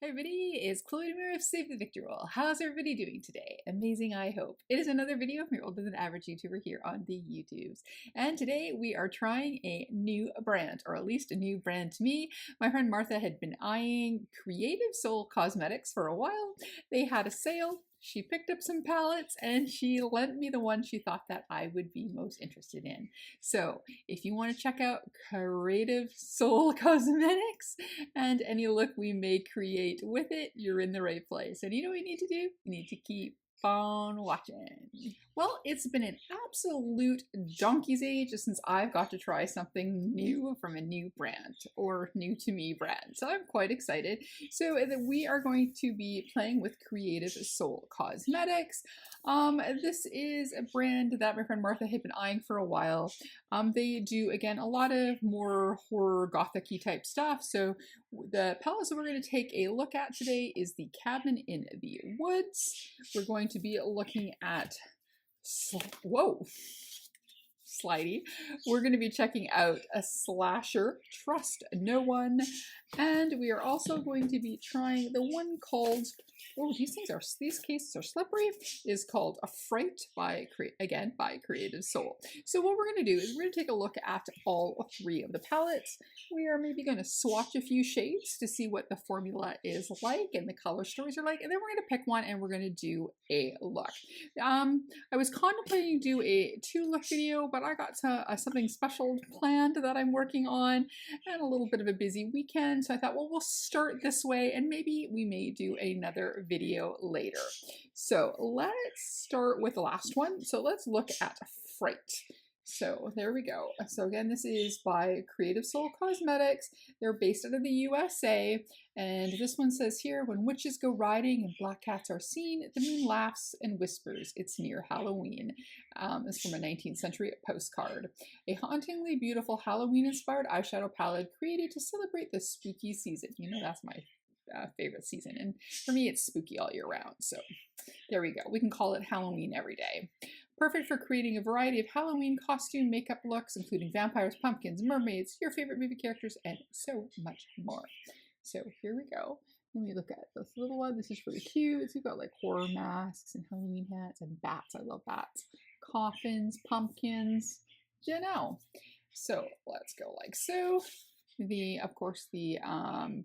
Hi everybody, it's Chloe Demir of Save the Victor Roll. How's everybody doing today? Amazing, I hope. It is another video from your older than average YouTuber here on the YouTubes. And today we are trying a new brand, or at least a new brand to me. My friend Martha had been eyeing Creative Soul Cosmetics for a while. They had a sale. She picked up some palettes and she lent me the one she thought that I would be most interested in. So if you want to check out Creative Soul Cosmetics and any look we may create with it, you're in the right place. And you know what you need to do? You need to keep on watching. Well, it's been an absolute donkey's age since I've got to try something new from a new brand, or new to me brand. So I'm quite excited. So we are going to be playing with Creative Soul Cosmetics. This is a brand that my friend Martha had been eyeing for a while. They do, again, a lot of more horror gothic-y type stuff. So the palettes that we're going to take a look at today is the Cabin in the Woods. We're going to be looking at, whoa, slidey. We're going to be checking out a slasher, Trust No One, and we are also going to be trying the one called, oh, these cases are slippery, is called A Fright by Creative Soul. So what we're going to do is we're going to take a look at all three of the palettes. We are maybe going to swatch a few shades to see what the formula is like and the color stories are like, and then we're going to pick one and we're going to do a look. I was contemplating do a 2-look video, but I got something special planned that I'm working on and a little bit of a busy weekend. So I thought, well, we'll start this way and maybe we may do another video later. So let's start with the last one. So let's look at Fright. So there we go. So again, this is by Creative Soul Cosmetics. They're based out of the USA. And this one says here, when witches go riding and black cats are seen, the moon laughs and whispers it's near Halloween. It's from a 19th century postcard. A hauntingly beautiful Halloween-inspired eyeshadow palette created to celebrate the spooky season. You know, that's my favorite season. And for me, it's spooky all year round. So there we go. We can call it Halloween every day. Perfect for creating a variety of Halloween costume makeup looks, including vampires, pumpkins, mermaids, your favorite movie characters, and so much more. So here we go. Let me look at this little one. This is really cute. So you've got like horror masks and Halloween hats and bats. I love bats. Coffins, pumpkins, you know. So let's go like so. Of course, the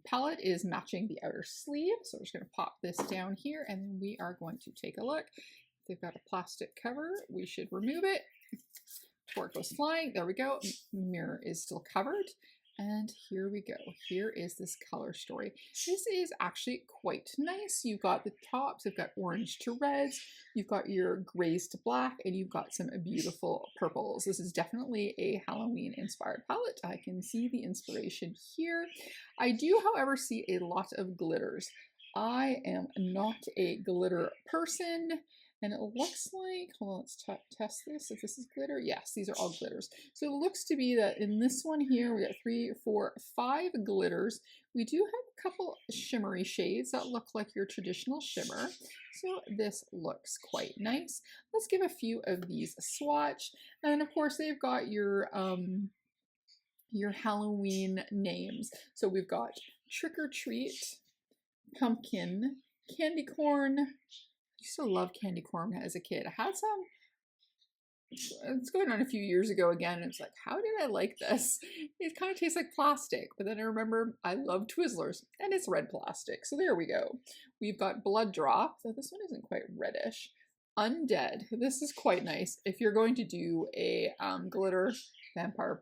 palette is matching the outer sleeve. So we're just going to pop this down here and then we are going to take a look. They've got a plastic cover. We should remove it before it goes flying. There we go. Mirror is still covered. And here we go. Here is this color story. This is actually quite nice. You've got the tops, you've got orange to reds, you've got your grays to black, and you've got some beautiful purples. This is definitely a Halloween inspired palette. I can see the inspiration here. I do, however, see a lot of glitters. I am not a glitter person. And it looks like, hold on, let's test this, if this is glitter. Yes, these are all glitters. So it looks to be that in this one here, we got 3, 4, 5 glitters. We do have a couple shimmery shades that look like your traditional shimmer. So this looks quite nice. Let's give a few of these a swatch. And then of course they've got your Halloween names. So we've got Trick or Treat, Pumpkin, Candy Corn. I used to love candy corn as a kid. I had some, it's going on a few years ago again, and it's like, how did I like this? It kind of tastes like plastic, but then I remember I love Twizzlers, and it's red plastic. So there we go. We've got Blood Drop, so this one isn't quite reddish. Undead, this is quite nice. If you're going to do a glitter vampire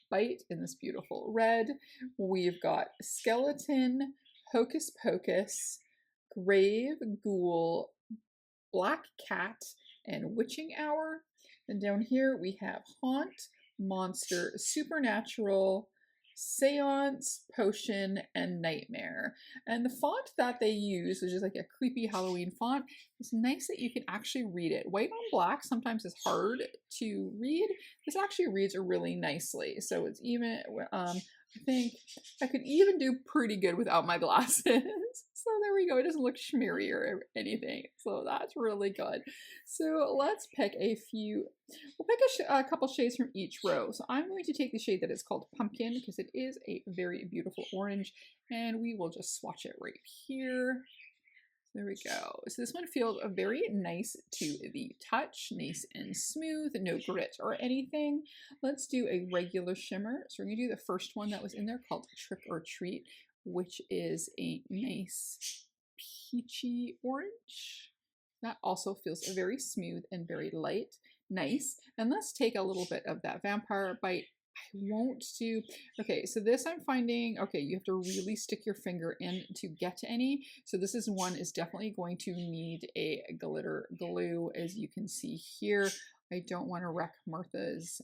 bite in this beautiful red, we've got Skeleton, Hocus Pocus, Grave, Ghoul, Black Cat, and Witching Hour. And down here we have Haunt, Monster, Supernatural, Seance, Potion, and Nightmare. And the font that they use, which is like a creepy Halloween font, it's nice that you can actually read it. White on black sometimes is hard to read. This actually reads really nicely. So it's even, I think I could even do pretty good without my glasses. So there we go. It doesn't look shimmery or anything. So that's really good. So let's pick a few. We'll pick a couple shades from each row. So I'm going to take the shade that is called Pumpkin because it is a very beautiful orange. And we will just swatch it right here. There we go. So this one feels very nice to the touch, nice and smooth, no grit or anything. Let's do a regular shimmer. So we're going to do the first one that was in there called Trick or Treat, which is a nice peachy orange. That also feels very smooth and very light. Nice. And let's take a little bit of that Vampire Bite. I won't do, okay, so this I'm finding, okay, you have to really stick your finger in to get to any. So this is one is definitely going to need a glitter glue, as you can see here. I don't want to wreck Martha's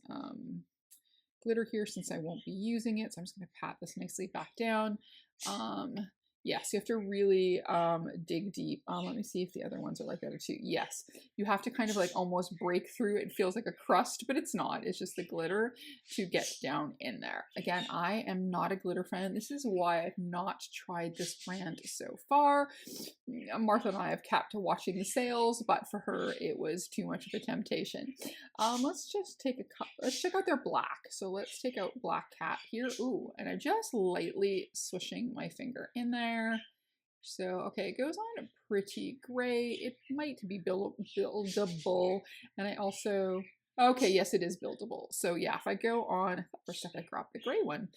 glitter here since I won't be using it. So I'm just going to pat this nicely back down. Yes, you have to really dig deep. Let me see if the other ones are like that too. Yes, you have to kind of like almost break through. It feels like a crust, but it's not. It's just the glitter to get down in there. Again, I am not a glitter fan. This is why I've not tried this brand so far. Martha and I have kept watching the sales, but for her, it was too much of a temptation. Let's just take a cup. Let's check out their black. So let's take out Black Cat here. Ooh, and I'm just lightly swishing my finger in there. So, okay, it goes on a pretty gray. It might be buildable. And I also, okay, yes, it is buildable. So yeah, if I go on, for a second I grabbed the gray one.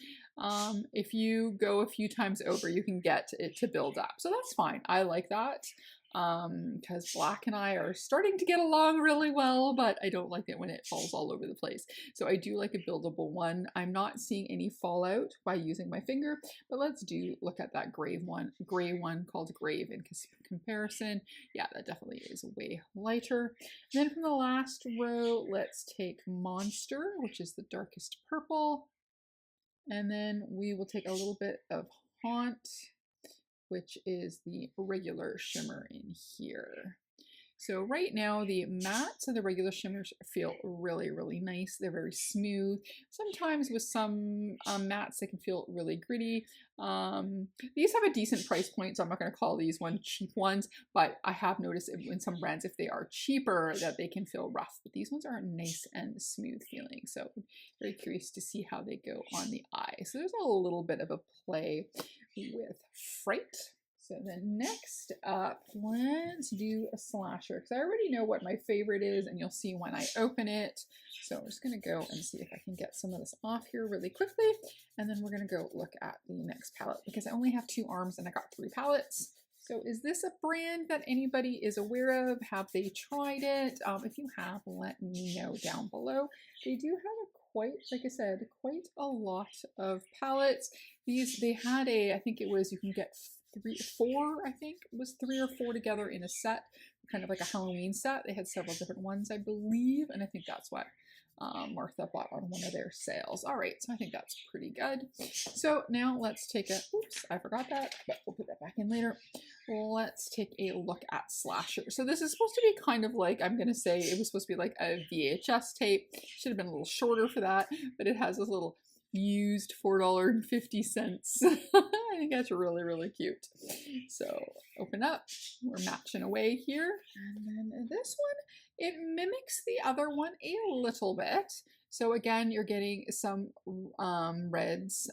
If you go a few times over, you can get it to build up. So that's fine. I like that. Because Black and I are starting to get along really well, but I don't like it when it falls all over the place. So I do like a buildable one. I'm not seeing any fallout by using my finger, but let's look at that gray one called Grave in comparison. Yeah, that definitely is way lighter. And then from the last row, let's take Monster, which is the darkest purple. And then we will take a little bit of Haunt, which is the regular shimmer in here. So right now the mattes and the regular shimmers feel really, really nice. They're very smooth. Sometimes with some mattes, they can feel really gritty. These have a decent price point, so I'm not going to call these one cheap ones, but I have noticed in some brands, if they are cheaper, that they can feel rough. But these ones are nice and smooth feeling. So very curious to see how they go on the eye. So there's a little bit of a play with Fright. So then next up, let's do a slasher, because I already know what my favorite is, and you'll see when I open it. So I'm just going to go and see if I can get some of this off here really quickly, and then we're going to go look at the next palette, because I only have 2 arms and I got 3 palettes. So is this a brand that anybody is aware of? Have they tried it? If you have, let me know down below. They do have quite, like I said, quite a lot of palettes. They had I think it was, you can get 4, I think it was 3 or 4 together in a set, kind of like a Halloween set. They had several different ones, I believe, and I think that's what Martha bought on one of their sales. All right, so I think that's pretty good. So now let's take oops, I forgot that, but we'll put that back in later. Let's take a look at Slasher. So this is supposed to be kind of like, I'm going to say it was supposed to be like a VHS tape. Should have been a little shorter for that, but it has this little used $4.50. I think that's really, really cute. So open up, we're matching away here. And then this one, it mimics the other one a little bit. So again, you're getting some reds,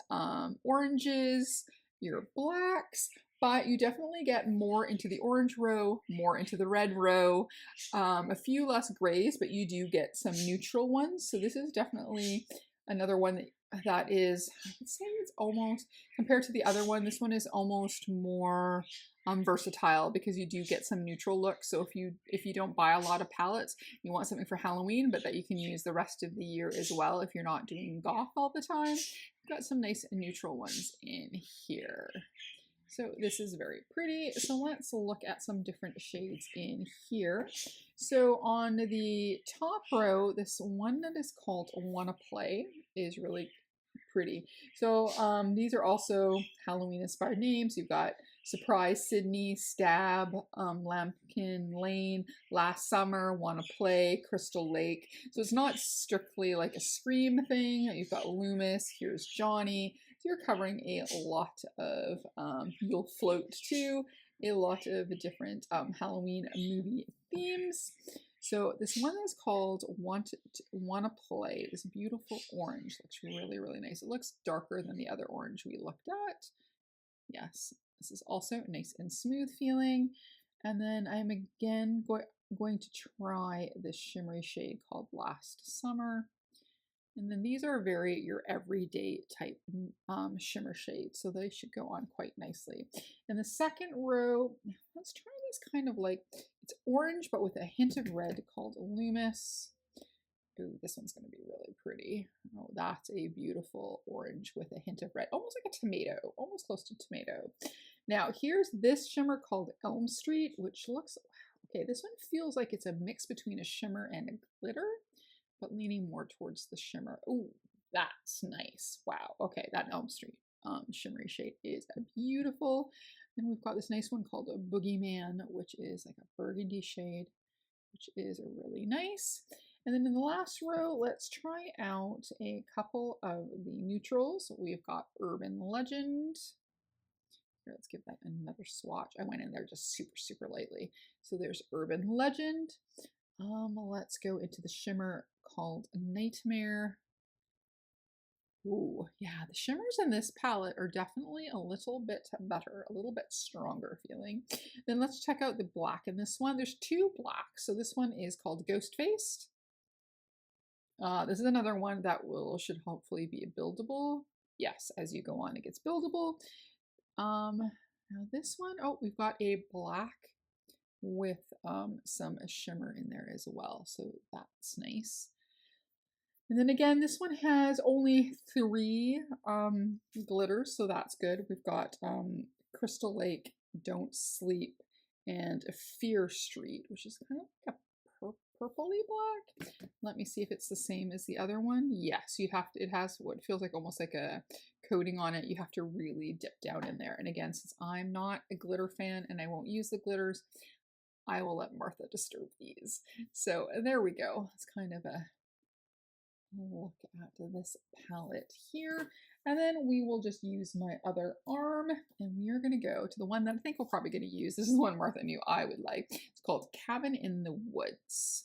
oranges, your blacks, but you definitely get more into the orange row, more into the red row, a few less grays, but you do get some neutral ones. So this is definitely another one that is, I would say it's almost, compared to the other one, this one is almost more versatile, because you do get some neutral looks. So if you don't buy a lot of palettes, you want something for Halloween, but that you can use the rest of the year as well if you're not doing goth all the time, you've got some nice neutral ones in here. So this is very pretty. So let's look at some different shades in here. So on the top row, this one that is called Wanna Play is really pretty. So these are also Halloween inspired names. You've got Surprise Sydney, Stab, Lambkin Lane, Last Summer, Wanna Play, Crystal Lake. So it's not strictly like a Scream thing. You've got Loomis, here's Johnny. So you're covering a lot of, you'll float to a lot of different Halloween movie themes. So this one is called Wanna Play. This beautiful orange looks really, really nice. It looks darker than the other orange we looked at. Yes, this is also nice and smooth feeling. And then I'm again going to try this shimmery shade called Last Summer. And then these are very your everyday type shimmer shades, so they should go on quite nicely. In the second row, let's try this kind of like, it's orange but with a hint of red called Loomis. Ooh, this one's going to be really pretty. Oh, that's a beautiful orange with a hint of red, almost like a tomato, almost close to tomato. Now here's this shimmer called Elm Street, which looks, okay, this one feels like it's a mix between a shimmer and a glitter, but leaning more towards the shimmer. Oh, that's nice. Wow. Okay, that Elm Street shimmery shade is beautiful. And we've got this nice one called a Boogeyman, which is like a burgundy shade, which is really nice. And then in the last row, let's try out a couple of the neutrals. We've got Urban Legend. Here, let's give that another swatch. I went in there just super, super lightly. So there's Urban Legend. Let's go into the shimmer called Nightmare. Ooh, yeah, the shimmers in this palette are definitely a little bit better, a little bit stronger feeling. Then let's check out the black in this one. There's two blacks. So this one is called Ghost Faced. This is another one that should hopefully be buildable. Yes, as you go on, it gets buildable. Now this one, oh, we've got a black with some shimmer in there as well, so that's nice. And then again, this one has only 3 glitters, so that's good. We've got Crystal Lake, Don't Sleep, and Fear Street, which is kind of like a purpley black. Let me see if it's the same as the other one. Yes, you have to, it has what feels like almost like a coating on it. You have to really dip down in there. And again, since I'm not a glitter fan and I won't use the glitters, I will let Martha disturb these. So there we go. It's kind of a look at this palette here. And then we will just use my other arm and we are going to go to the one that I think we're probably going to use. This is the one Martha knew I would like. It's called Cabin in the Woods.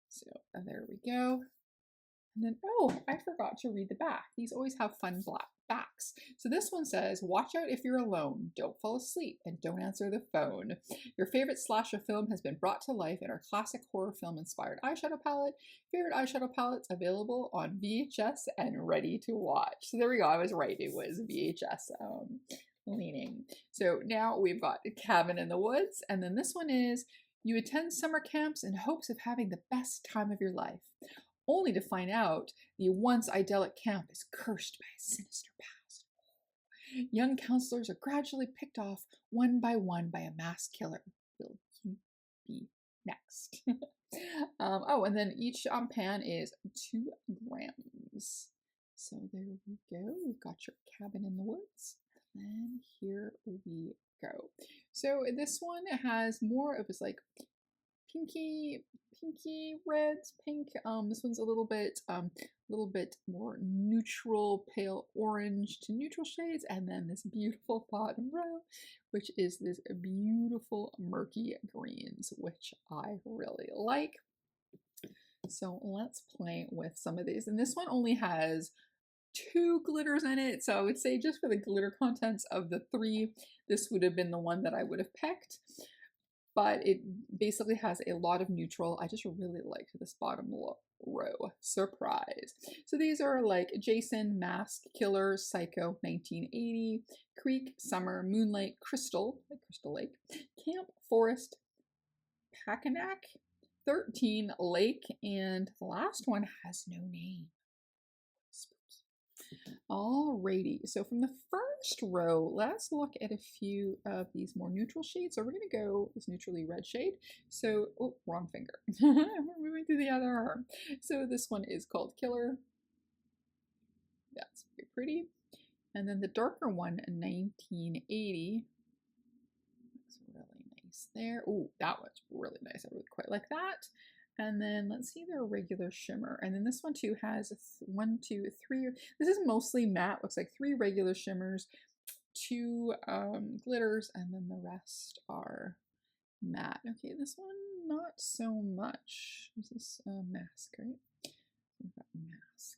So there we go. And then, oh, I forgot to read the back. These always have fun black backs. So this one says, watch out if you're alone, don't fall asleep, and don't answer the phone. Your favorite slasher film has been brought to life in our classic horror film inspired eyeshadow palette. Favorite eyeshadow palettes available on VHS and ready to watch. So there we go. I was right. It was VHS leaning. So now we've got Cabin in the Woods. And then this one is, you attend summer camps in hopes of having the best time of your life, only to find out the once idyllic camp is cursed by a sinister past. Young counselors are gradually picked off one by a masked killer. Will you be next? Oh, and then each pan is 2 grams. So there we go. We've got your Cabin in the Woods. And here we go. So this one has more of this like pinky reds, pink. This one's a little bit more neutral, pale orange to neutral shades, and then this beautiful bottom row, which is this beautiful murky greens, which I really like. So let's play with some of these. And this one only has 2 glitters in it, so I would say just for the glitter contents of the 3, this would have been the one that I would have picked. But it basically has a lot of neutral. I just really liked this bottom row. Surprise. So these are like Jason, Mask, Killer, Psycho, 1980, Creek, Summer, Moonlight, Crystal, like Crystal Lake, Camp, Forest, Packanack, 13, Lake, and the last one has no name. Alrighty, so from the first row, let's look at a few of these more neutral shades. So we're going to go this neutrally red shade. So, oh, wrong finger. We're moving through the other arm. So this one is called Killer. That's very pretty. And then the darker one, 1980. Looks really nice there. Oh, that one's really nice. I really quite like that. And then let's see their regular shimmer. And then this one too has 1, 2, 3. This is mostly matte. Looks like 3 regular shimmers, 2 glitters, and then the rest are matte. Okay, this one not so much. Is this a mask, right? We've got mask.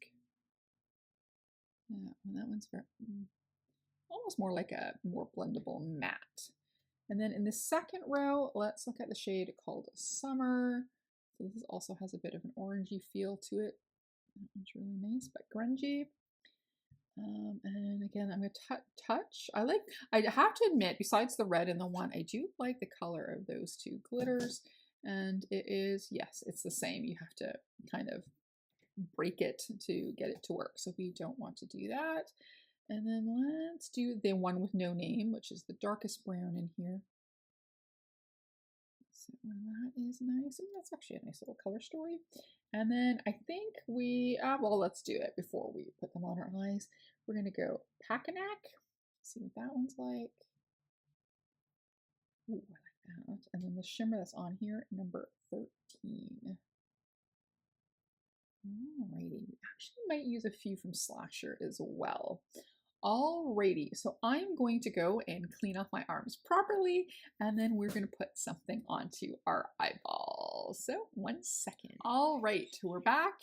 Yeah, well, that one's very, almost more like a more blendable matte. And then in the second row, let's look at the shade called Summer. So this also has a bit of an orangey feel to it. That one's really nice, but grungy. And again, I'm going to touch. I have to admit, besides the red and the one, I do like the color of those 2 glitters. And it is, yes, it's the same. You have to kind of break it to get it to work. So we don't want to do that. And then let's do the one with no name, which is the darkest brown in here. So that is nice. And that's actually a nice little color story. And then I think we, well, let's do it before we put them on our eyes. We're going to go Packanack. See what that one's like. Ooh, I like that. And then the shimmer that's on here, number 13. Alrighty, we actually might use a few from Slasher as well. Alrighty, so I'm going to go and clean off my arms properly, and then we're going to put something onto our eyeballs. So 1 second. Alright, we're back.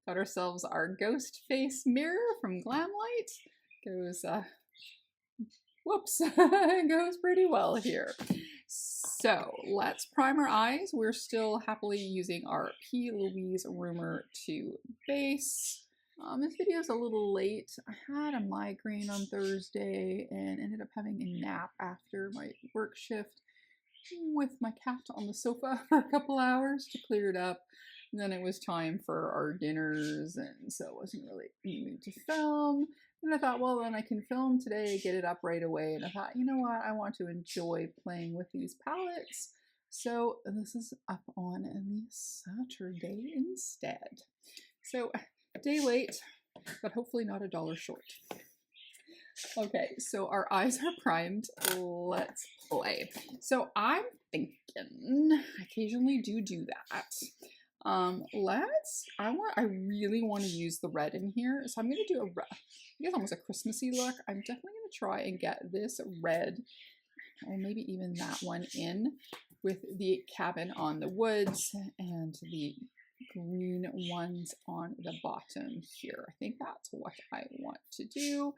Got ourselves our ghost face mirror from Glamlight. Goes, whoops, goes pretty well here. So let's prime our eyes. We're still happily using our P. Louise Rumor 2 base. This video is a little late. I had a migraine on Thursday and ended up having a nap after my work shift with my cat on the sofa for a couple hours to clear it up. And then it was time for our dinners, and so I wasn't really in the mood to film. And I thought, well, then I can film today, get it up right away. And I thought, you know what? I want to enjoy playing with these palettes. So this is up on the Saturday instead. So day late, but hopefully not $1 short. Okay, so our eyes are primed. Let's play. So I'm thinking, I occasionally do that. I really want to use the red in here. So I'm going to do I guess almost a Christmassy look. I'm definitely going to try and get this red, or maybe even that one in with the cabin on the woods and the green ones on the bottom here. I think that's what I want to do.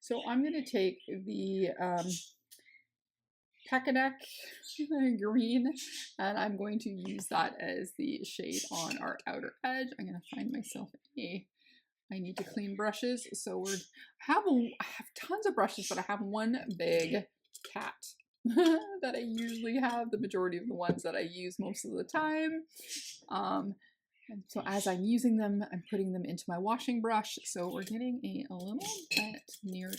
So I'm going to take the Packanack green, and I'm going to use that as the shade on our outer edge. I'm going to find myself I need to clean brushes. So I have tons of brushes, but I have one big cat that I usually have, the majority of the ones that I use most of the time. And so as I'm using them, I'm putting them into my washing brush. So we're getting a little bit near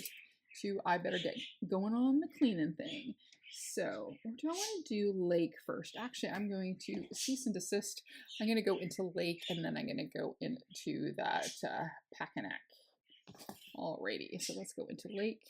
to, I better get going on the cleaning thing. So do I want to do Lake first? Actually, I'm going to cease and desist. I'm going to go into Lake, and then I'm going to go into that Packanack. Alrighty, so let's go into Lake.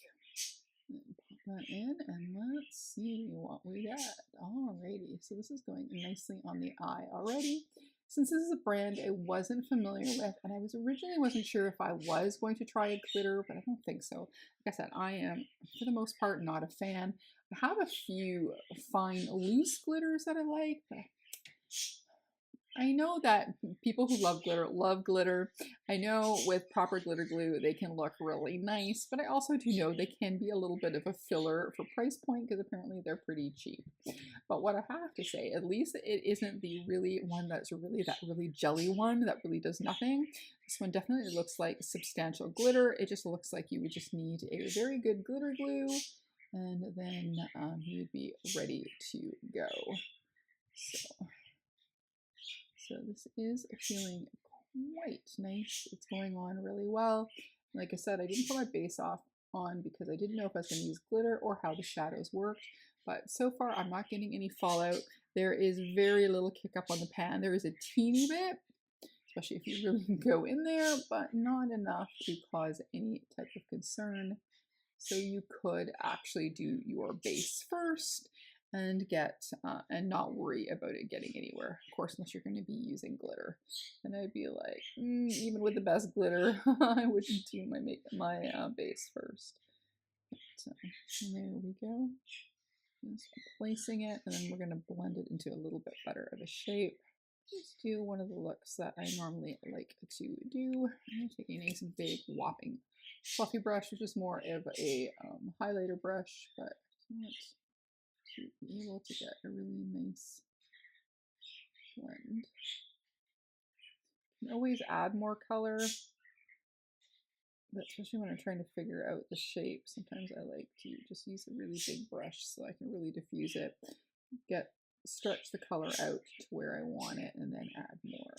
Pop that in, and let's see what we got. Alrighty, so this is going nicely on the eye already. Since this is a brand I wasn't familiar with, and I originally wasn't sure if I was going to try a glitter, but I don't think so. Like I said, I am, for the most part, not a fan. I have a few fine loose glitters that I like, but I know that people who love glitter. I know with proper glitter glue, they can look really nice, but I also do know they can be a little bit of a filler for price point because apparently they're pretty cheap. But what I have to say, at least it isn't the really one that's really that really jelly one that really does nothing. This one definitely looks like substantial glitter. It just looks like you would just need a very good glitter glue, and then you'd be ready to go. So this is feeling quite nice. It's going on really well. Like I said, I didn't put my base on because I didn't know if I was going to use glitter or how the shadows worked. But so far, I'm not getting any fallout. There is very little kick up on the pan. There is a teeny bit, especially if you really go in there, but not enough to cause any type of concern. So you could actually do your base first and get and not worry about it getting anywhere. Of course, unless you're going to be using glitter, and I'd be like, even with the best glitter, I wouldn't do my base first. So there we go. Just placing it, and then we're going to blend it into a little bit better of a shape. Just do one of the looks that I normally like to do. I'm going to take a nice big whopping fluffy brush, which is more of a highlighter brush, but I want to be able to get a really nice blend. You can always add more color, but especially when I'm trying to figure out the shape, sometimes I like to just use a really big brush so I can really diffuse it, stretch the color out to where I want it, and then add more.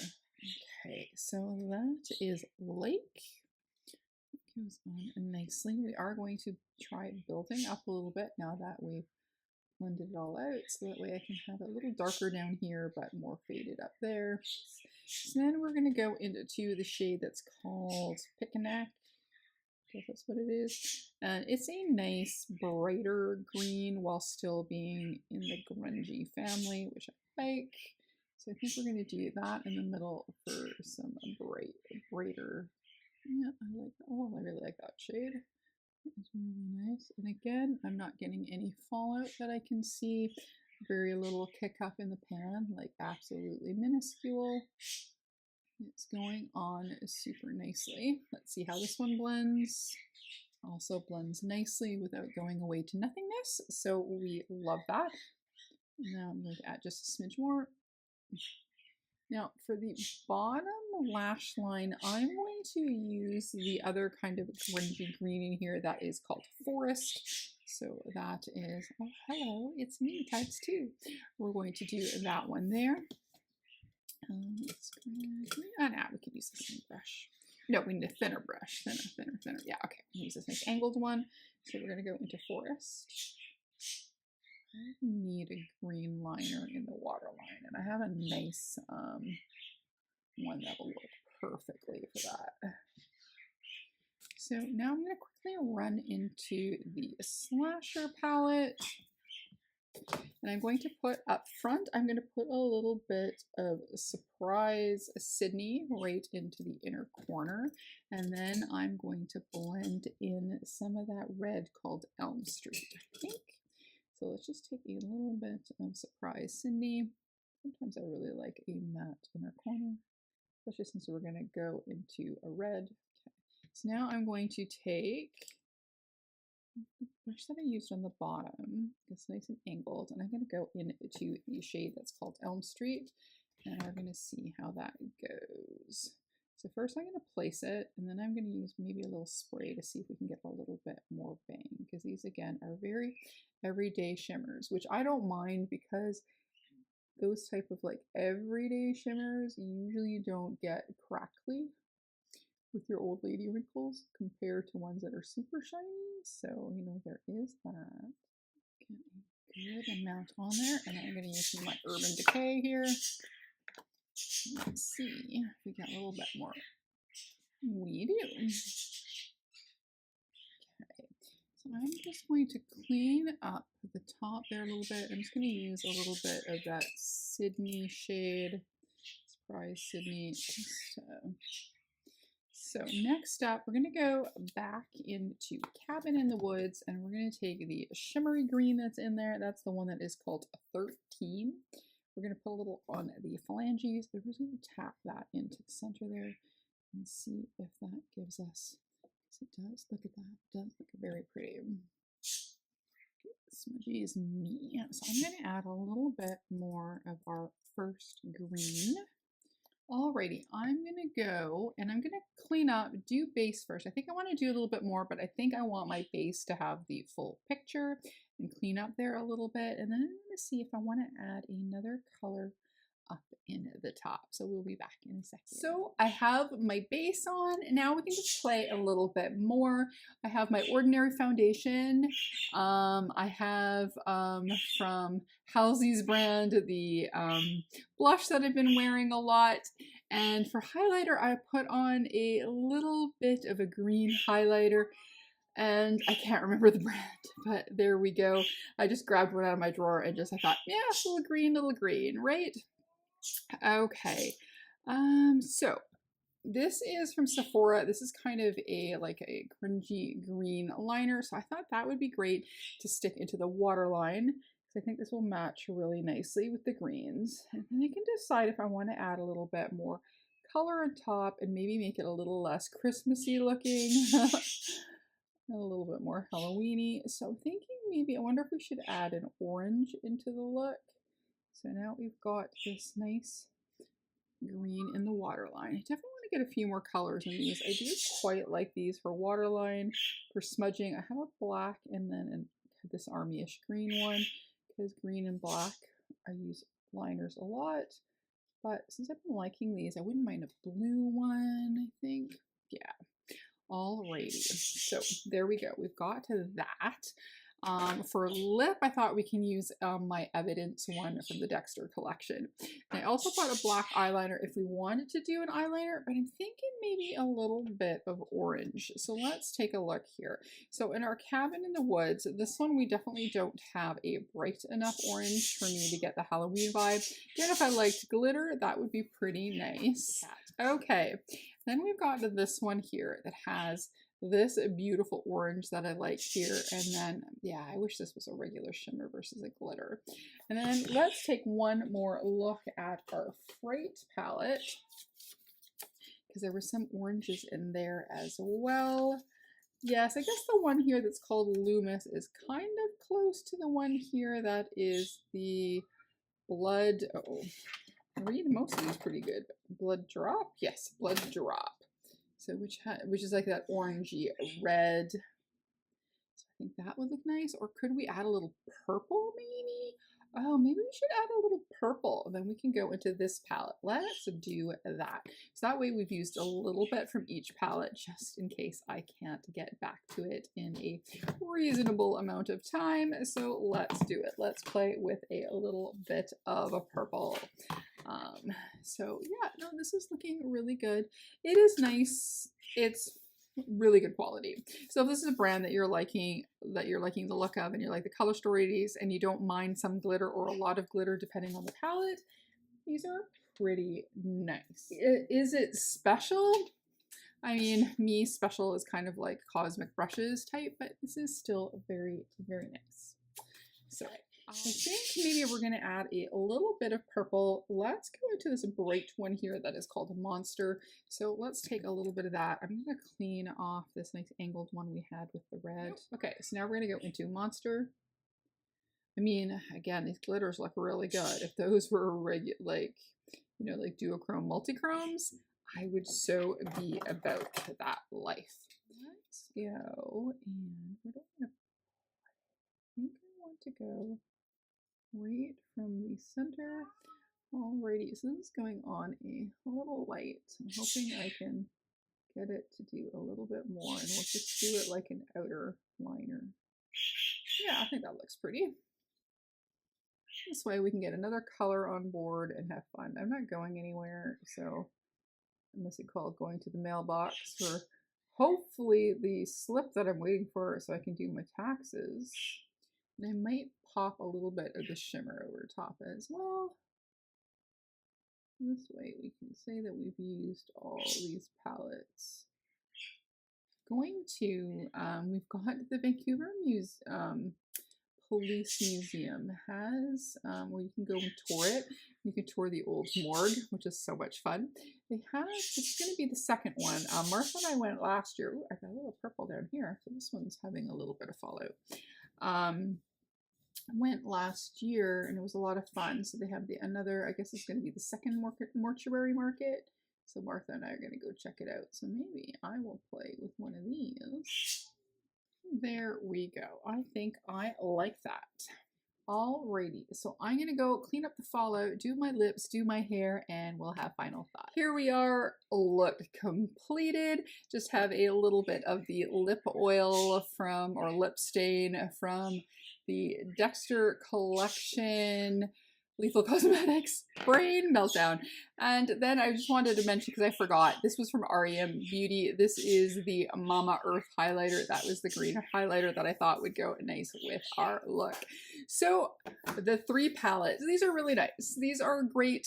Okay, so that is Lake. It goes on nicely. We are going to try building up a little bit now that we've blended it all out, so that way I can have it a little darker down here but more faded up there. So then we're going to go into the shade that's called Pickaninny. If that's what it is. And it's a nice brighter green while still being in the grungy family, which I like. So I think we're going to do that in the middle for some brighter. Yeah, I like that. Oh, I really like that shade. It's really nice. And again, I'm not getting any fallout that I can see. Very little kick up in the pan, like absolutely minuscule. It's going on super nicely. Let's see how this one blends. Also blends nicely without going away to nothingness, so we love that. Now I'm going to add just a smidge more. Now for the bottom lash line, I'm going to use the other kind of grungy green in here that is called Forest. So that is, oh hello, it's me, types 2. We're going to do that one there. Now we can use the same brush. No, we need a thinner brush. Thinner. Yeah, okay. Use this nice angled one. So we're going to go into Forest. I need a green liner in the waterline, and I have a nice one that will work perfectly for that. So now I'm going to quickly run into the Slasher palette. And I'm going to put up front, I'm going to put a little bit of Surprise Sydney right into the inner corner. And then I'm going to blend in some of that red called Elm Street, I think. So let's just take a little bit of Surprise Sydney. Sometimes I really like a matte inner corner, especially since we're going to go into a red. Okay. So now I'm going to take the brush that I used on the bottom. It's nice and angled, and I'm going to go into the shade that's called Elm Street, and we're going to see how that goes. So first I'm going to place it, and then I'm going to use maybe a little spray to see if we can get a little bit more bang, because these again are very everyday shimmers, which I don't mind, because those type of like everyday shimmers usually don't get crackly with your old lady wrinkles compared to ones that are super shiny. So, you know, there is that. Get a good amount on there. And then I'm going to use some of my Urban Decay here. Let's see if we get a little bit more. We do. Okay. So I'm just going to clean up the top there a little bit. I'm just going to use a little bit of that Sydney shade. Surprise Sydney. So next up, we're going to go back into Cabin in the Woods, and we're going to take the shimmery green that's in there. That's the one that is called 13. We're going to put a little on the phalanges. We're just going to tap that into the center there and see if that gives us, yes, it does. Look at that. It does look very pretty. Smudgy is me. So I'm going to add a little bit more of our first green. Alrighty, I'm going to go and I'm going to clean up, do base first. I think I want to do a little bit more, but I think I want my base to have the full picture and clean up there a little bit. And then I'm going to see if I want to add another color up in the top. So we'll be back in a second. So I have my base on. Now we can just play a little bit more. I have my Ordinary foundation. I have from Halsey's brand the blush that I've been wearing a lot. And for highlighter, I put on a little bit of a green highlighter. and I can't remember the brand, but there we go. I just grabbed one out of my drawer and I thought, yeah, little green, right? Okay, so this is from Sephora. This is kind of like a grungy green liner, so I thought that would be great to stick into the waterline. I think this will match really nicely with the greens. And then I can decide if I want to add a little bit more color on top and maybe make it a little less Christmassy looking. A little bit more Halloweeny. So I'm thinking maybe, I wonder if we should add an orange into the look. So now we've got this nice green in the waterline. I definitely want to get a few more colors in these. I do quite like these for waterline. For smudging, I have a black and then this army-ish green one, because green and black, I use liners a lot. But since I've been liking these, I wouldn't mind a blue one, I think. Yeah. Alrighty, so there we go. We've got to that. For lip, I thought we can use my Evidence one from the Dexter collection. And I also bought a black eyeliner if we wanted to do an eyeliner, but I'm thinking maybe a little bit of orange. So let's take a look here. So in our Cabin in the Woods, this one we definitely don't have a bright enough orange for me to get the Halloween vibe. Again, if I liked glitter, that would be pretty nice. Okay, then we've got this one here that has this beautiful orange that I like here. And then, yeah, I wish this was a regular shimmer versus a glitter. And then let's take one more look at our Fright palette, because there were some oranges in there as well. Yes, I guess the one here that's called Loomis is kind of close to the one here that is the Blood. Oh, I read most of these pretty good. Blood Drop? Yes, Blood Drop. So which is like that orangey red. So I think that would look nice. Or could we add a little purple maybe? Oh, maybe we should add a little purple. Then we can go into this palette. Let's do that. So that way we've used a little bit from each palette just in case I can't get back to it in a reasonable amount of time. So let's do it. Let's play with a little bit of a purple. So yeah, no, this is looking really good. It is nice. It's really good quality. So if this is a brand that you're liking the look of, and you like the color stories, and you don't mind some glitter or a lot of glitter depending on the palette, these are pretty nice. Is it special? I mean, me, special is kind of like Cosmic Brushes type, but this is still very, very nice. So I think maybe we're going to add a little bit of purple. Let's go into this bright one here that is called Monster. So let's take a little bit of that. I'm going to clean off this nice angled one we had with the red. Okay, so now we're going to go into Monster. I mean, again, these glitters look really good. If those were like duochrome multichromes, I would so be about that life. Let's go, and where do I think I want to go? Right from the center. Alrighty, so this is going on a little light. I'm hoping I can get it to do a little bit more, and we'll just do it like an outer liner. Yeah, I think that looks pretty. This way we can get another color on board and have fun. I'm not going anywhere, so unless you call it going to the mailbox for hopefully the slip that I'm waiting for so I can do my taxes. And I might pop a little bit of the shimmer over top as well. This way we can say that we've used all these palettes. Going to, we've got the Vancouver Police Museum has, where you can go and tour it. You can tour the old morgue, which is so much fun. They have, this is going to be the second one. Martha and I went last year. Ooh, I got a little purple down here, so this one's having a little bit of fallout. Went last year and it was a lot of fun. So they have another, I guess it's going to be the second mortuary market. So Martha and I are going to go check it out. So maybe I will play with one of these. There we go. I think I like that. Alrighty, so I'm going to go clean up the fallout, do my lips, do my hair, and we'll have final thoughts. Here we are, look completed. Just have a little bit of the lip oil or lip stain from the Dexter collection. Lethal Cosmetics, brain meltdown. And then I just wanted to mention, because I forgot, this was from REM Beauty. This is the Mama Earth highlighter. That was the green highlighter that I thought would go nice with our look. So the 3 palettes, these are really nice. These are great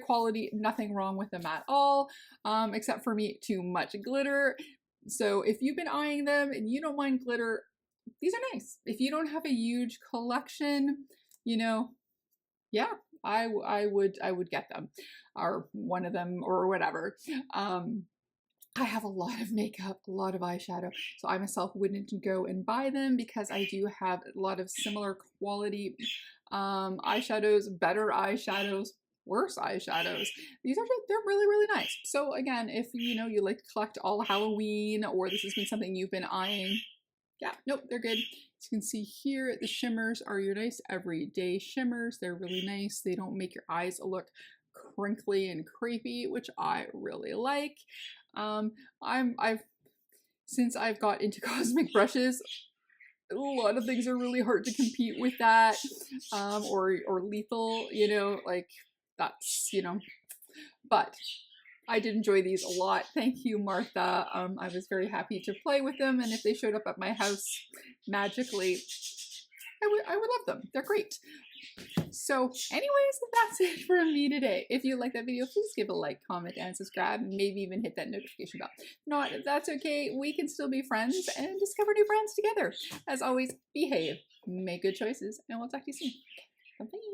quality, nothing wrong with them at all, except for me, too much glitter. So if you've been eyeing them and you don't mind glitter, these are nice. If you don't have a huge collection, you know, yeah, I would get them, or one of them, or whatever. I have a lot of makeup, a lot of eyeshadow, so I myself wouldn't go and buy them because I do have a lot of similar quality eyeshadows, better eyeshadows, worse eyeshadows. These are just, they're really nice. So again, if you know you like to collect all Halloween, or this has been something you've been eyeing, yeah, nope, they're good. As you can see here, the shimmers are your nice everyday shimmers. They're really nice. They don't make your eyes look crinkly and creepy, which I really like. Since I've got into cosmic brushes, a lot of things are really hard to compete with that, or lethal, you know, like that's, you know, but I did enjoy these a lot. Thank you, Martha. I was very happy to play with them, and if they showed up at my house magically, I would love them. They're great. So anyways, that's it for me today. If you like that video, please give a like, comment, and subscribe, and maybe even hit that notification bell. If not, that's okay. We can still be friends and discover new brands together. As always, behave, make good choices, and we'll talk to you soon. Bye-bye.